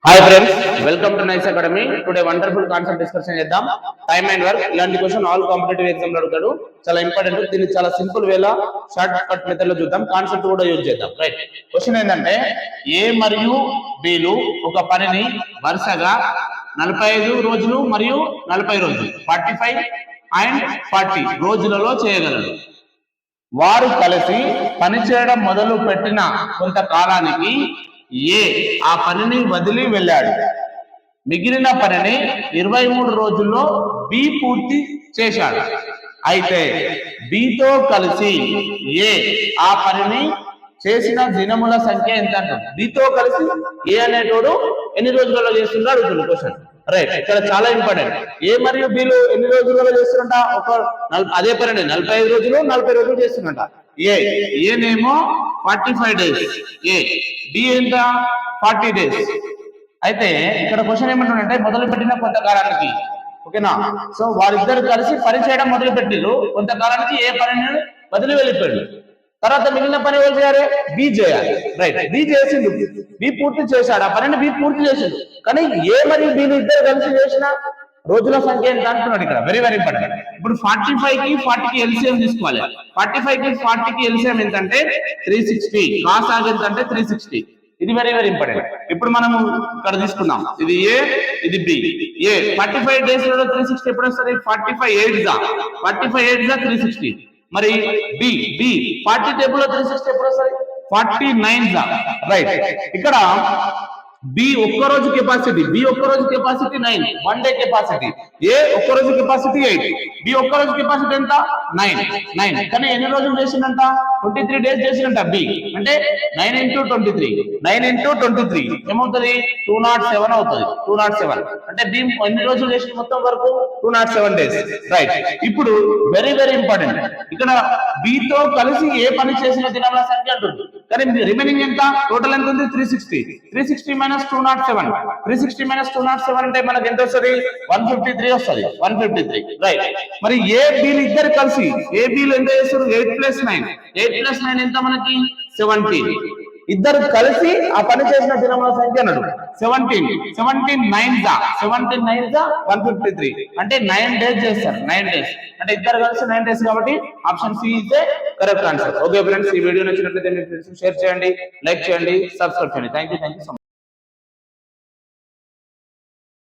Hi friends, welcome to Nice Academy. Today wonderful concept discussion చేద్దాం. Time and work. ఇలాంటి question all competitive exam లో అడుగుతాడు. చాలా important. దీన్ని చాలా సింపుల్ వేలా షార్ట్ కట్ మెథడ్ లో చూద్దాం. కాన్సెప్ట్ కూడా యూజ్ చేద్దాం. రైట్. క్వశ్చన్ ఏంటంటే ఏ మరియు బిలు ఒక పనిని వరుసగా 45 రోజులు మరియు 40 రోజులు 45 అండ్ 40 రోజులలో చేయగలరు. వారు కలిసి పనిచేయడం మొదలు పెట్టిన కొంతకాలానికి ఏ ఆ పనిని వదిలి వెళ్ళాడు. మిగిలిన పనిని 23 రోజుల్లో బి పూర్తి చేశాడు. అయితే బితో కలిసి ఏ ఆ పనిని చేసిన దినముల సంఖ్య ఎంత అంటారు. బితో కలిసి ఏ అనేటోడు ఎన్ని రోజులలో చేస్తుండో అడుగుతుంది క్వశ్చన్. రైట్. ఇక్కడ చాలా ఇంపార్టెంట్. ఏ మరియు బిలు ఎన్ని రోజులలో చేస్తున్నట? అదే పని 45 రోజులు 40 రోజులు చేస్తున్నట. ఏనేమో 45 డేస్, బి ఎంత 40 డేస్. అయితే ఇక్కడ క్వశ్చన్ ఏమంటుందంటే మొదలు పెట్టిన కొంతకాలానికి. ఓకేనా? సో వారిద్దరు కలిసి పని చేయడం మొదలు పెట్టిరు. కొంతకాలానికి ఏ పనిని వదిలి వెళ్ళిపోయాడు. తర్వాత మిగిలిన పని ఎవరు చేయాలి? బి చేయాలి. రైట్. బి చేసిండు, బి పూర్తి చేశాడు. ఆ పనిని బి పూర్తి చేసిండు. కానీ ఏ మరియు బిలు ఇద్దరు కలిసి చేసిన రోజుల సంఖ్య ఎంత అంటున్నాడు ఇక్కడ. Very very important. ఇప్పుడు 45 కి 40 కి ఎల్సిఎం తీసుకోవాలి. 45 కి 40 కి ఎల్సిఎం ఎంతంటే 360. కాసాగ్ ఎంత అంటే 360. ఇది వెరీ వెరీ ఇంపార్టెంట్. ఇప్పుడు మనం ఇక్కడ తీసుకుందాం. ఇది ఏ, ఇది బి. ఏ 45 డేస్ లో 360 ఎప్పుడు వస్తుంది? 45 8 360. మరి బి 40 టేబుల్ లో 360 ఎప్పుడు వస్తుంది? 49. రైట్. ఇక్కడ బి ఒక్కరోజు కెపాసిటీ, 9 1 డే కెపాసిటీ. ఏ ఒక్కరోజు కెపాసిటీ 8, బి ఒక్కరోజు కెపాసిటీ ఎంత? 9. కానీ ఎన్ని రోజులు చేసిందంట? 23 డేస్ చేసిందంట బి. అంటే 9 into 23 ఏమవుతుంది? 207 అవుతుంది. 207 అంటే బి ఎన్ని రోజులు చేసిన మొత్తం వరకు? 207 డేస్. రైట్. ఇప్పుడు వెరీ వెరీ ఇంపార్టెంట్. ఇక్కడ బితో కలిసి ఏ పని చేసిన దినాల సంఖ్య అంటుంది. కానీ రిమైనింగ్ ఎంత? టోటల్ ఎంత ఉంది? 360. 360 minus 207. 360 minus 207 అంటే మనకి ఎంత వస్తుంది? 153 వస్తుంది. 153. రైట్. మరి ఏ బిలు ఇద్దరు కలిసి ఏ బిలు ఎంత చేస్తారు? 8 + 9. 8 + 9 ఎంత మనకి? 17. ఇద్దరు కలిసి ఆ పని చేసిన దినముల సంఖ్య అన్నాడు. 17 9 153. అంటే 9 డేస్ చేస్తారు. 9 డేస్ అంటే ఇద్దరు కలిసి 9 డేస్ కాబట్టి option C is the correct answer. Okay friends, ఈ వీడియో నచ్చినట్లయితే మీ ఫ్రెండ్స్ షేర్ చేయండి, లైక్ చేయండి, సబ్స్క్రైబ్ చేయండి. Thank you so much.